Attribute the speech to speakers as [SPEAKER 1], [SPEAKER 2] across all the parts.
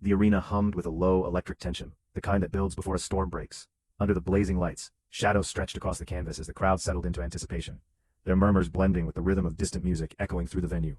[SPEAKER 1] The arena hummed with a low electric tension, the kind that builds before a storm breaks. Under the blazing lights, shadows stretched across the canvas as the crowd settled into anticipation, their murmurs blending with the rhythm of distant music echoing through the venue.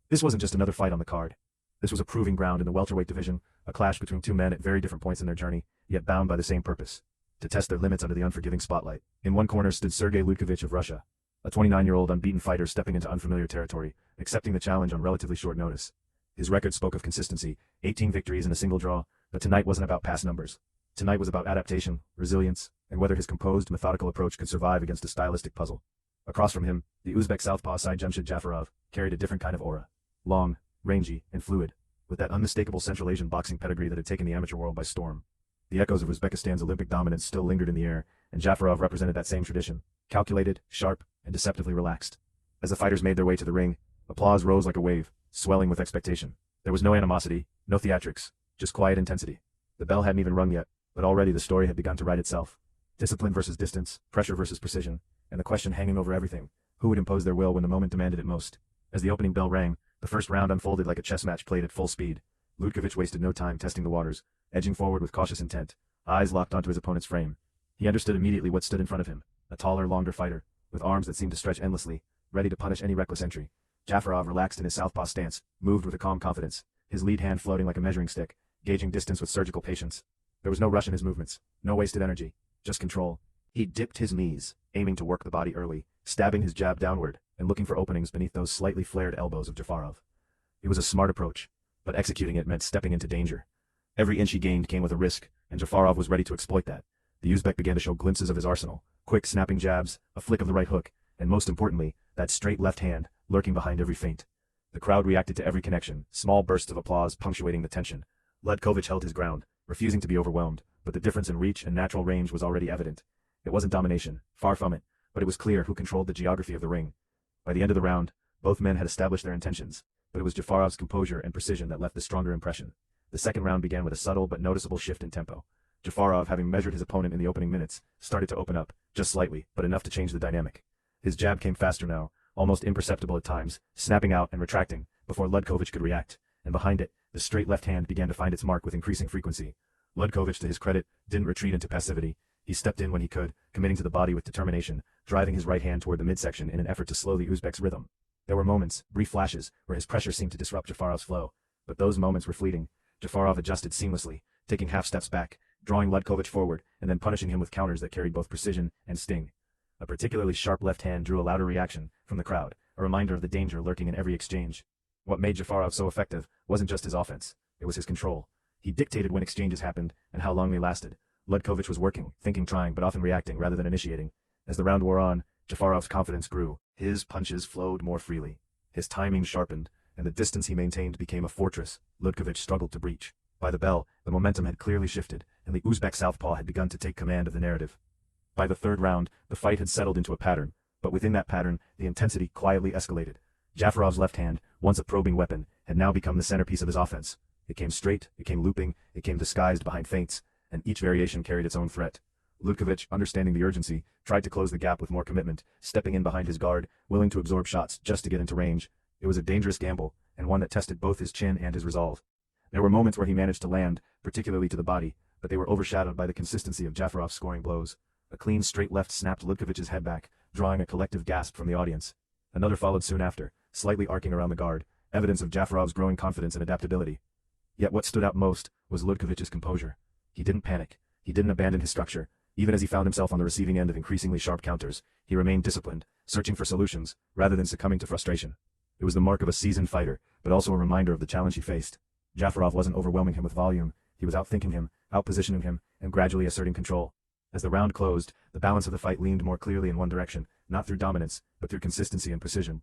[SPEAKER 1] This wasn't just another fight on the card. This was a proving ground in the welterweight division, a clash between two men at very different points in their journey, yet bound by the same purpose: to test their limits under the unforgiving spotlight. In one corner stood Sergei Ludkovich of Russia, a 29-year-old unbeaten fighter stepping into unfamiliar territory, accepting the challenge on relatively short notice. His record spoke of consistency, 18 victories and a single draw, but tonight wasn't about past numbers. Tonight was about adaptation, resilience, and whether his composed, methodical approach could survive against a stylistic puzzle. Across from him, the Uzbek Southpaw Saidjamshid Jafarov carried a different kind of aura. Long, rangy, and fluid, with that unmistakable Central Asian boxing pedigree that had taken the amateur world by storm. The echoes of Uzbekistan's Olympic dominance still lingered in the air, and Jafarov represented that same tradition, calculated, sharp, and deceptively relaxed. As the fighters made their way to the ring, applause rose like a wave, swelling with expectation. There was no animosity, no theatrics, just quiet intensity. The bell hadn't even rung yet, but already the story had begun to write itself. Discipline versus distance, pressure versus precision, and the question hanging over everything: who would impose their will when the moment demanded it most? As the opening bell rang, the first round unfolded like a chess match played at full speed. Ludkovich wasted no time testing the waters, edging forward with cautious intent, eyes locked onto his opponent's frame. He understood immediately what stood in front of him: a taller, longer fighter, with arms that seemed to stretch endlessly, ready to punish any reckless entry. Jafarov relaxed in his southpaw stance, moved with a calm confidence, his lead hand floating like a measuring stick, gauging distance with surgical patience. There was no rush in his movements, no wasted energy, just control. He dipped his knees, aiming to work the body early, stabbing his jab downward, and looking for openings beneath those slightly flared elbows of Jafarov. It was a smart approach, but executing it meant stepping into danger. Every inch he gained came with a risk, and Jafarov was ready to exploit that. The Uzbek began to show glimpses of his arsenal: quick snapping jabs, a flick of the right hook, and most importantly, that straight left hand, lurking behind every feint. The crowd reacted to every connection, small bursts of applause punctuating the tension. Ludkovich held his ground, refusing to be overwhelmed, but the difference in reach and natural range was already evident. It wasn't domination, far from it, but it was clear who controlled the geography of the ring. By the end of the round, both men had established their intentions, but it was Jafarov's composure and precision that left the stronger impression. The second round began with a subtle but noticeable shift in tempo. Jafarov, having measured his opponent in the opening minutes, started to open up, just slightly, but enough to change the dynamic. His jab came faster now, almost imperceptible at times, snapping out and retracting, before Ludkovich could react, and behind it, the straight left hand began to find its mark with increasing frequency. Ludkovich, to his credit, didn't retreat into passivity. He stepped in when he could, committing to the body with determination, driving his right hand toward the midsection in an effort to slow the Uzbek's rhythm. There were moments, brief flashes, where his pressure seemed to disrupt Jafarov's flow, but those moments were fleeting. Jafarov adjusted seamlessly, taking half steps back, drawing Ludkovich forward, and then punishing him with counters that carried both precision and sting. A particularly sharp left hand drew a louder reaction from the crowd, a reminder of the danger lurking in every exchange. What made Jafarov so effective wasn't just his offense, it was his control. He dictated when exchanges happened and how long they lasted. Ludkovich was working, thinking, trying, but often reacting rather than initiating. As the round wore on, Jafarov's confidence grew. His punches flowed more freely. His timing sharpened, and the distance he maintained became a fortress Ludkovich struggled to breach. By the bell, the momentum had clearly shifted, and the Uzbek southpaw had begun to take command of the narrative. By the third round, the fight had settled into a pattern, but within that pattern, the intensity quietly escalated. Jafarov's left hand, once a probing weapon, had now become the centerpiece of his offense. It came straight, it came looping, it came disguised behind feints, and each variation carried its own threat. Ludkovich, understanding the urgency, tried to close the gap with more commitment, stepping in behind his guard, willing to absorb shots just to get into range. It was a dangerous gamble, and one that tested both his chin and his resolve. There were moments where he managed to land, particularly to the body, but they were overshadowed by the consistency of Jafarov's scoring blows. A clean straight left snapped Ludkovich's head back, drawing a collective gasp from the audience. Another followed soon after, slightly arcing around the guard, evidence of Jafarov's growing confidence and adaptability. Yet what stood out most was Ludkovich's composure. He didn't panic. He didn't abandon his structure. Even as he found himself on the receiving end of increasingly sharp counters, he remained disciplined, searching for solutions, rather than succumbing to frustration. It was the mark of a seasoned fighter, but also a reminder of the challenge he faced. Jafarov wasn't overwhelming him with volume. He was outthinking him, outpositioning him, and gradually asserting control. As the round closed, the balance of the fight leaned more clearly in one direction, not through dominance, but through consistency and precision.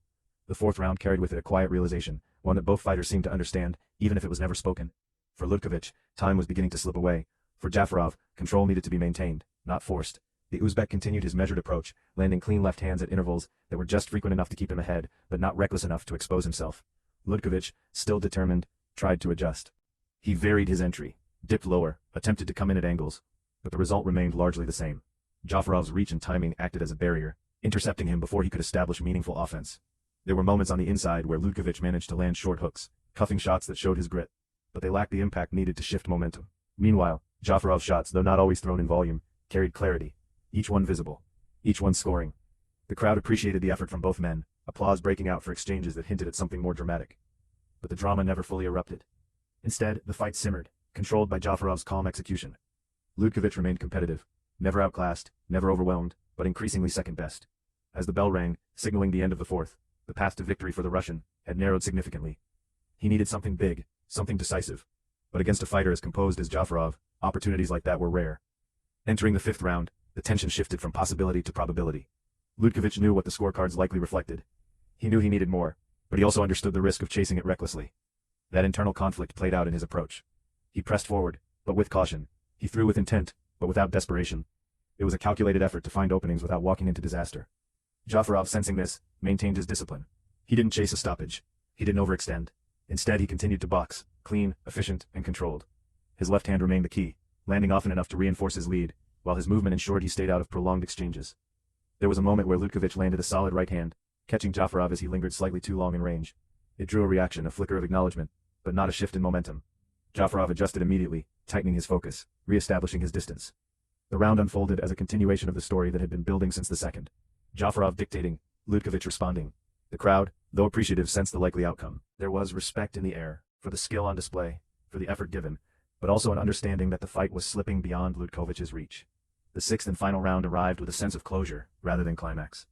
[SPEAKER 1] The fourth round carried with it a quiet realization, one that both fighters seemed to understand, even if it was never spoken. For Ludkovich, time was beginning to slip away. For Jafarov, control needed to be maintained, not forced. The Uzbek continued his measured approach, landing clean left hands at intervals that were just frequent enough to keep him ahead, but not reckless enough to expose himself. Ludkovich, still determined, tried to adjust. He varied his entry, dipped lower, attempted to come in at angles, but the result remained largely the same. Jafarov's reach and timing acted as a barrier, intercepting him before he could establish meaningful offense. There were moments on the inside where Ludkovich managed to land short hooks, cuffing shots that showed his grit. but they lacked the impact needed to shift momentum. Meanwhile, Jafarov's shots, though not always thrown in volume, carried clarity, each one visible, each one scoring. The crowd appreciated the effort from both men, applause breaking out for exchanges that hinted at something more dramatic. But the drama never fully erupted. Instead, the fight simmered, controlled by Jafarov's calm execution. Ludkovich remained competitive, never outclassed, never overwhelmed, but increasingly second best. As the bell rang, signaling the end of the fourth, the path to victory for the Russian had narrowed significantly. He needed something big, something decisive. But against a fighter as composed as Jafarov, opportunities like that were rare. Entering the fifth round, the tension shifted from possibility to probability. Ludkovich knew what the scorecards likely reflected. He knew he needed more, but he also understood the risk of chasing it recklessly. That internal conflict played out in his approach. He pressed forward, but with caution. He threw with intent, but without desperation. It was a calculated effort to find openings without walking into disaster. Jafarov, sensing this, maintained his discipline. He didn't chase a stoppage. He didn't overextend. Instead, he continued to box, clean, efficient, and controlled. His left hand remained the key, landing often enough to reinforce his lead, while his movement ensured he stayed out of prolonged exchanges. There was a moment where Ludkovich landed a solid right hand, catching Jafarov as he lingered slightly too long in range. It drew a reaction, a flicker of acknowledgement, but not a shift in momentum. Jafarov adjusted immediately, tightening his focus, re-establishing his distance. The round unfolded as a continuation of the story that had been building since the second. Jafarov dictating, Ludkovich responding. The crowd, though appreciative, sensed the likely outcome. There was respect in the air, for the skill on display, for the effort given, but also an understanding that the fight was slipping beyond Ludkovich's reach. The sixth and final round arrived with a sense of closure, rather than climax.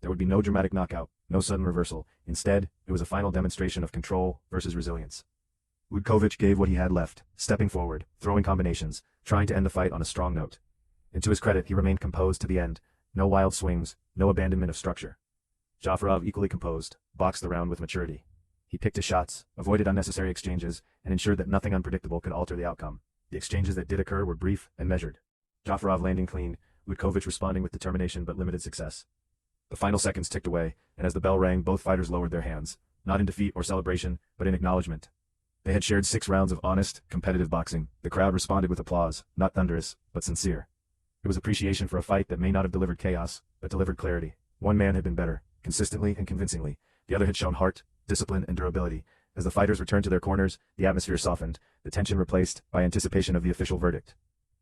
[SPEAKER 1] There would be no dramatic knockout, no sudden reversal. Instead, it was a final demonstration of control versus resilience. Ludkovich gave what he had left, stepping forward, throwing combinations, trying to end the fight on a strong note. And to his credit, he remained composed to the end. No wild swings, no abandonment of structure. Jafarov, equally composed, boxed the round with maturity. He picked his shots, avoided unnecessary exchanges, and ensured that nothing unpredictable could alter the outcome. The exchanges that did occur were brief and measured. Jafarov landing clean, Ludkovich responding with determination but limited success. The final seconds ticked away, and as the bell rang, both fighters lowered their hands, not in defeat or celebration, but in acknowledgement. They had shared 6 rounds of honest, competitive boxing. The crowd responded with applause, not thunderous, but sincere. It was appreciation for a fight that may not have delivered chaos, but delivered clarity. One man had been better, consistently and convincingly. The other had shown heart, discipline, and durability. As the fighters returned to their corners, the atmosphere softened, the tension replaced by anticipation of the official verdict.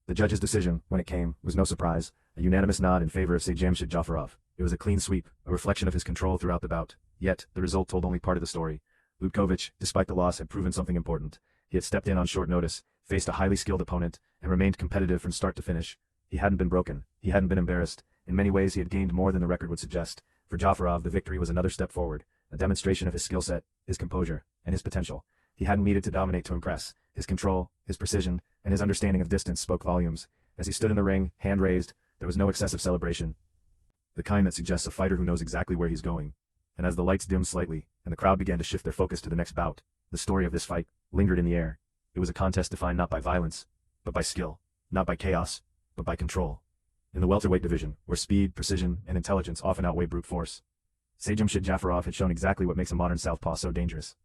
[SPEAKER 1] The judge's decision, when it came, was no surprise, a unanimous nod in favor of Saidjamshid Jafarov. It was a clean sweep, a reflection of his control throughout the bout. Yet, the result told only part of the story. Ludkovich, despite the loss, had proven something important. He had stepped in on short notice, faced a highly skilled opponent, and remained competitive from start to finish. He hadn't been broken. He hadn't been embarrassed. In many ways, he had gained more than the record would suggest. For Jafarov, the victory was another step forward, a demonstration of his skill set, his composure, and his potential. He hadn't needed to dominate to impress. His control, his precision, and his understanding of distance spoke volumes. As he stood in the ring, hand raised, there was no excessive celebration, the kind that suggests a fighter who knows exactly where he's going. And as the lights dimmed slightly, and the crowd began to shift their focus to the next bout, the story of this fight lingered in the air. It was a contest defined not by violence, but by skill, not by chaos, but by control. In the welterweight division, where speed, precision, and intelligence often outweigh brute force, Saidjamshid Jafarov had shown exactly what makes a modern Southpaw so dangerous.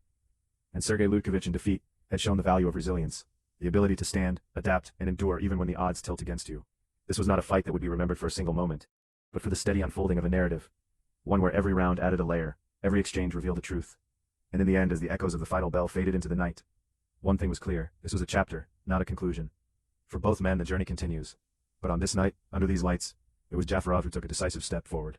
[SPEAKER 1] And Sergei Ludkovich in defeat had shown the value of resilience, the ability to stand, adapt, and endure even when the odds tilt against you. This was not a fight that would be remembered for a single moment, but for the steady unfolding of a narrative, one where every round added a layer, every exchange revealed the truth. And in the end, as the echoes of the final bell faded into the night, one thing was clear: this was a chapter, not a conclusion. For both men, the journey continues. But on this night, under these lights, it was Jafarov who took a decisive step forward.